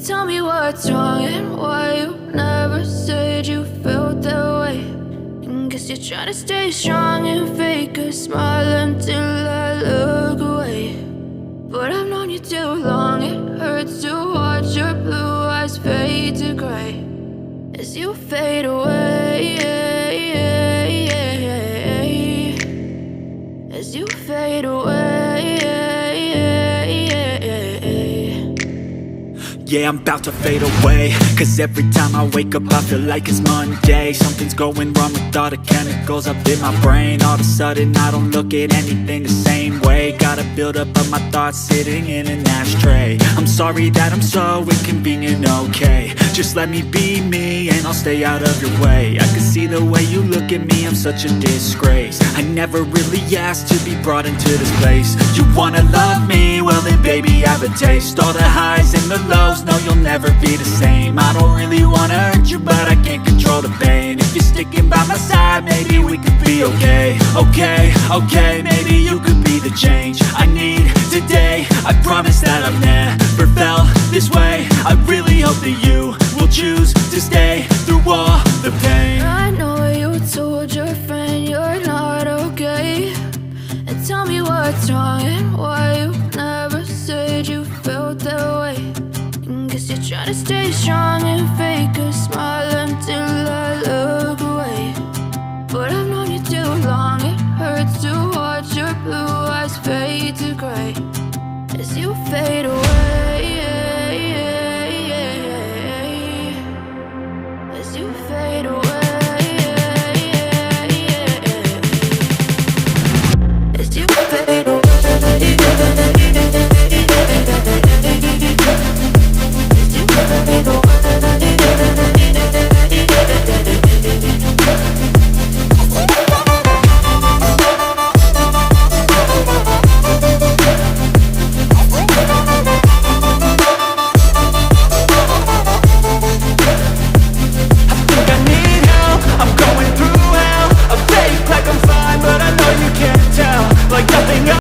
Tell me what's wrong and why you never said you felt that way. And guess you're trying to stay strong and fake a smile until I look away. But I've known you too long, it hurts to watch your blue eyes fade to gray as you fade away, as you fade away. Yeah, I'm about to fade away, cause every time I wake up I feel like it's Monday. Something's going wrong with all the chemicals up in my brain. All of a sudden I don't look at anything the same way. Gotta build up of my thoughts sitting in an ashtray. I'm sorry that I'm so inconvenient, okay. Just let me be me and I'll stay out of your way. I can see the way you look at me, I'm such a disgrace. I never really asked to be brought into this place. You wanna love me? Well then baby have a taste. All the highs and the lows, no you'll never be the same. I don't really wanna hurt you but I can't control the pain. If you're sticking by my side maybe we could be okay. Okay, maybe you could be the change I need today. I promise that I've never felt this way. I really hope that you will choose to stay through all the pain. I know you told your friend you're not okay. And tell me what's wrong and why you never said you felt that way. And guess you're trying to stay strong and fake a smile until I look away. But I've known you too long, it hurts to watch your blue eyes fade to gray as you fade away.